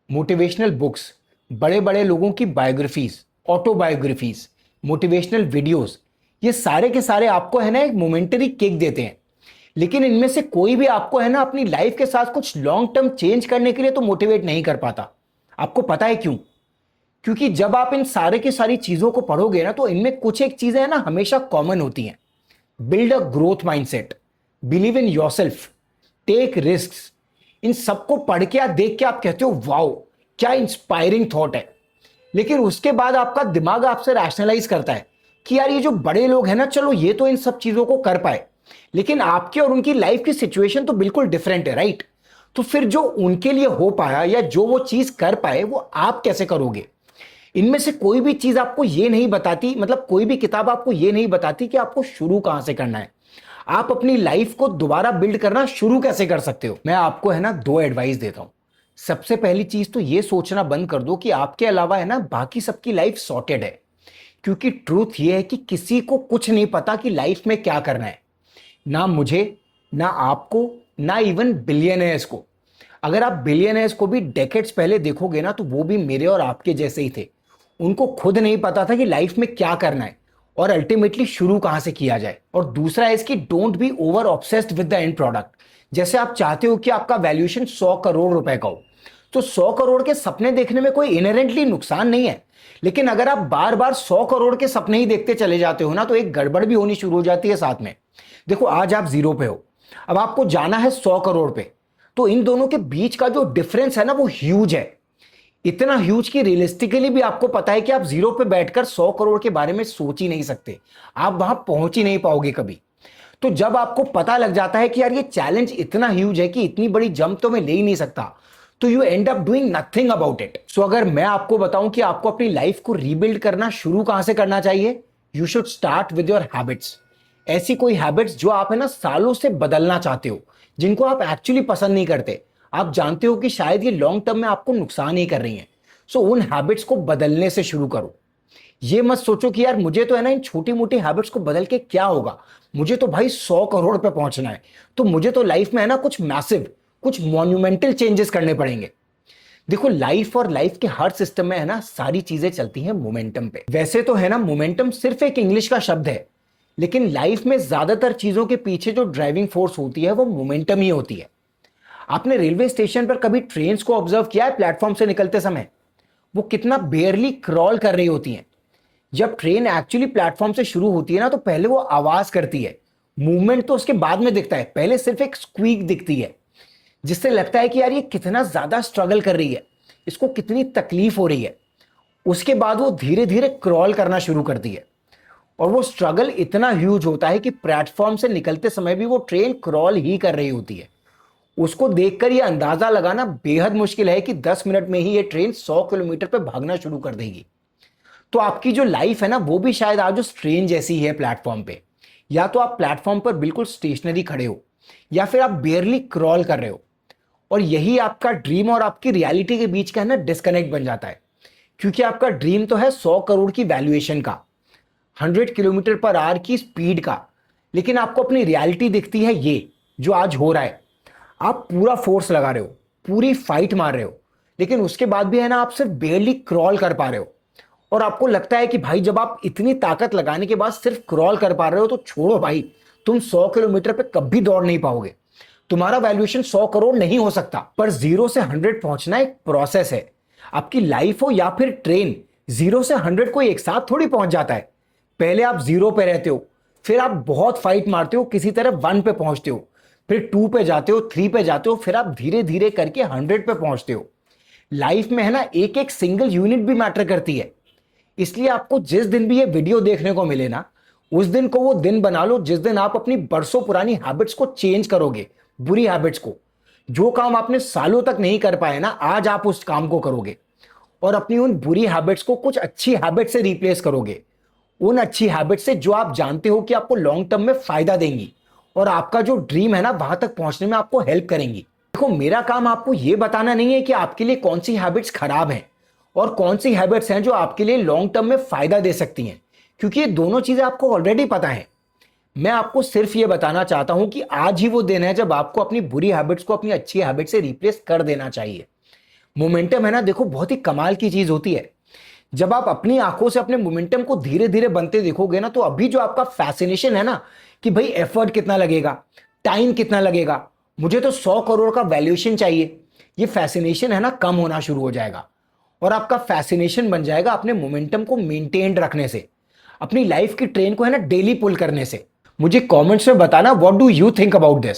Motivational books, बड़े बड़े लोगों की बायोग्राफीज, ऑटोबायोग्राफीज, मोटिवेशनल वीडियोस, ये सारे के सारे आपको है ना एक मोमेंटरी किक देते हैं। लेकिन इनमें से कोई भी आपको है ना अपनी लाइफ के साथ कुछ लॉन्ग टर्म चेंज करने के लिए तो मोटिवेट नहीं कर पाता। आपको पता है क्यों? क्योंकि जब आप इन सारे की सारी चीजों को पढ़ोगे ना तो इनमें कुछ एक चीजें है ना हमेशा कॉमन होती हैं। Build a growth mindset, believe in yourself, take risks. इन सबको पढ़ के या देख के आप कहते हो वाओ, क्या इंस्पायरिंग थॉट है। लेकिन उसके बाद आपका दिमाग आपसे रैशनलाइज करता है कि यार ये जो बड़े लोग हैं ना, चलो ये तो इन सब चीजों को कर पाए, लेकिन आपकी और उनकी लाइफ की सिचुएशन तो बिल्कुल डिफरेंट है, राइट? तो फिर जो उनके लिए हो पाया या जो वो चीज कर पाए वो आप कैसे करोगे? इनमें से कोई भी चीज आपको ये नहीं बताती, मतलब कोई भी किताब आपको ये नहीं बताती कि आपको शुरू कहां से करना है। आप अपनी लाइफ को दोबारा बिल्ड करना शुरू कैसे कर सकते हो? मैं आपको है ना दो एडवाइस देता हूं। सबसे पहली चीज तो ये सोचना बंद कर दो कि आपके अलावा है ना बाकी सबकी लाइफ सॉर्टेड है। क्योंकि ट्रूथ ये है कि किसी को कुछ नहीं पता कि लाइफ में क्या करना है। ना मुझे, ना आपको, ना इवन बिलियनर्स को। अगर आप बिलियनर्स को भी डेकेड्स पहले देखोगे ना तो वो भी मेरे और आपके जैसे ही थे। उनको खुद नहीं पता था कि लाइफ में क्या करना है और अल्टीमेटली शुरू कहां से किया जाए। और दूसरा है इसकी, don't be over obsessed with the end product. जैसे आप चाहते हो कि आपका वैल्यूएशन 100 करोड़ रुपए का हो, तो 100 करोड़ के सपने देखने में कोई इनहेरेंटली नुकसान नहीं है। लेकिन अगर आप बार बार 100 करोड़ के सपने ही देखते चले जाते हो ना तो एक गड़बड़ भी होनी शुरू हो जाती है साथ में। देखो, आज आप जीरो पे हो, अब आपको जाना है 100 करोड़ पे। तो इन दोनों के बीच का जो डिफरेंस है ना वो ह्यूज है। इतना ह्यूज कि रियलिस्टिकली भी आपको पता है कि आप जीरो पे बैठकर 100 करोड़ के बारे में सोच ही नहीं सकते। आप वहां पहुंच ही नहीं पाओगे कभी। तो जब आपको पता लग जाता है कि यार ये चैलेंज इतना ह्यूज है कि इतनी बड़ी जंप तो मैं ले ही नहीं सकता, तो you end up doing nothing about it. So अगर मैं आपको बताऊं कि आपको अपनी लाइफ को रीबिल्ड करना शुरू कहां से करना चाहिए, you should start with your habits. ऐसी कोई हैबिट्स जो आप है ना सालों से बदलना चाहते हो, जिनको आप एक्चुअली पसंद नहीं करते, आप जानते हो कि शायद ये लॉन्ग टर्म में आपको नुकसान ही कर रही हैं। सो उन हैबिट्स को बदलने से शुरू करो। ये मत सोचो कि यार मुझे तो है ना इन छोटी मोटी हैबिट्स को बदल के क्या होगा, मुझे तो भाई 100 करोड़ पे पहुंचना है, तो मुझे तो लाइफ में है ना कुछ मैसिव, कुछ मॉन्यूमेंटल चेंजेस करने पड़ेंगे। देखो, लाइफ और लाइफ के हर सिस्टम में है ना सारी चीजें चलती हैं मोमेंटम पे। वैसे तो है ना मोमेंटम सिर्फ एक इंग्लिश का शब्द है, लेकिन लाइफ में ज्यादातर चीजों के पीछे जो ड्राइविंग फोर्स होती है वो मोमेंटम ही होती है। आपने रेलवे स्टेशन पर कभी ट्रेन्स को ऑब्जर्व किया है? प्लेटफॉर्म से निकलते समय वो कितना बेयरली क्रॉल कर रही होती हैं। जब ट्रेन एक्चुअली प्लेटफॉर्म से शुरू होती है ना तो पहले वो आवाज करती है, मूवमेंट तो उसके बाद में दिखता है, पहले सिर्फ एक स्क्वीक दिखती है, जिससे लगता है कि यार ये कितना ज्यादा स्ट्रगल कर रही है, इसको कितनी तकलीफ हो रही है। उसके बाद वो धीरे धीरे क्रॉल करना शुरू करती है और वो स्ट्रगल इतना ह्यूज होता है कि प्लेटफॉर्म से निकलते समय भी वो ट्रेन क्रॉल ही कर रही होती है। उसको देखकर यह अंदाजा लगाना बेहद मुश्किल है कि 10 मिनट में ही ये ट्रेन 100 किलोमीटर पे भागना शुरू कर देगी। तो आपकी जो लाइफ है ना वो भी शायद आज उस ट्रेन जैसी ही है प्लेटफॉर्म पे। या तो आप प्लेटफॉर्म पर बिल्कुल स्टेशनरी खड़े हो, या फिर आप बेयरली क्रॉल कर रहे हो। और यही आपका ड्रीम और आपकी रियलिटी के बीच का है ना डिस्कनेक्ट बन जाता है। क्योंकि आपका ड्रीम तो है 100 करोड़ की वैल्यूएशन का, 100 किलोमीटर पर आवर की स्पीड का, लेकिन आपको अपनी रियलिटी दिखती है ये जो आज हो रहा है। आप पूरा फोर्स लगा रहे हो, पूरी फाइट मार रहे हो, लेकिन उसके बाद भी है ना आप सिर्फ बेयरली क्रॉल कर पा रहे हो। और आपको लगता है कि भाई जब आप इतनी ताकत लगाने के बाद सिर्फ क्रॉल कर पा रहे हो तो छोड़ो भाई, तुम 100 किलोमीटर पे कभी दौड़ नहीं पाओगे। तुम्हारा वैल्यूएशन 100 करोड़ नहीं हो सकता। पर जीरो से 100 पहुंचना एक प्रोसेस है। आपकी लाइफ हो या फिर ट्रेन, जीरो से 100 कोई एक साथ थोड़ी पहुंच जाता है। पहले आप जीरो पे रहते हो, फिर आप बहुत फाइट मारते हो, किसी तरह 1 पे पहुंचते हो, फिर 2 पे जाते हो, 3 पे जाते हो, फिर आप धीरे धीरे करके 100 पे पहुंचते हो। लाइफ में है ना एक एक सिंगल यूनिट भी मैटर करती है। इसलिए आपको जिस दिन भी ये वीडियो देखने को मिले ना, उस दिन को वो दिन बना लो जिस दिन आप अपनी बरसों पुरानी हैबिट्स को चेंज करोगे। बुरी हैबिट्स को, जो काम आपने सालों तक नहीं कर पाए ना, आज आप उस काम को करोगे और अपनी उन बुरी हैबिट्स को कुछ अच्छी हैबिट से रिप्लेस करोगे। उन अच्छी हैबिट से जो आप जानते हो कि आपको लॉन्ग टर्म में फायदा देंगी और आपका जो ड्रीम है ना वहां तक पहुंचने में आपको हेल्प करेंगी। देखो, मेरा काम आपको यह बताना नहीं है कि आपके लिए कौन सी हैबिट्स खराब हैं और कौन सी हैबिट्स हैं जो आपके लिए लॉन्ग टर्म में फायदा दे सकती हैं, क्योंकि ये दोनों चीजें आपको ऑलरेडी पता है। मैं आपको सिर्फ ये बताना चाहता हूं कि आज ही वो दिन है जब आपको अपनी बुरी हैबिट्स को अपनी अच्छी हैबिट से रिप्लेस कर देना चाहिए। मोमेंटम है ना, देखो बहुत ही कमाल की चीज होती है। जब आप अपनी आंखों से अपने मोमेंटम को धीरे धीरे बनते देखोगे ना, तो अभी जो आपका फैसिनेशन है ना कि भाई एफर्ट कितना लगेगा, टाइम कितना लगेगा, मुझे तो 100 करोड़ का वैल्यूएशन चाहिए, ये फैसिनेशन है ना कम होना शुरू हो जाएगा। और आपका फैसिनेशन बन जाएगा अपने मोमेंटम को मेंटेन रखने से, अपनी लाइफ की ट्रेन को है ना डेली पुल करने से। मुझे कमेंट्स में बताना what do you think about this.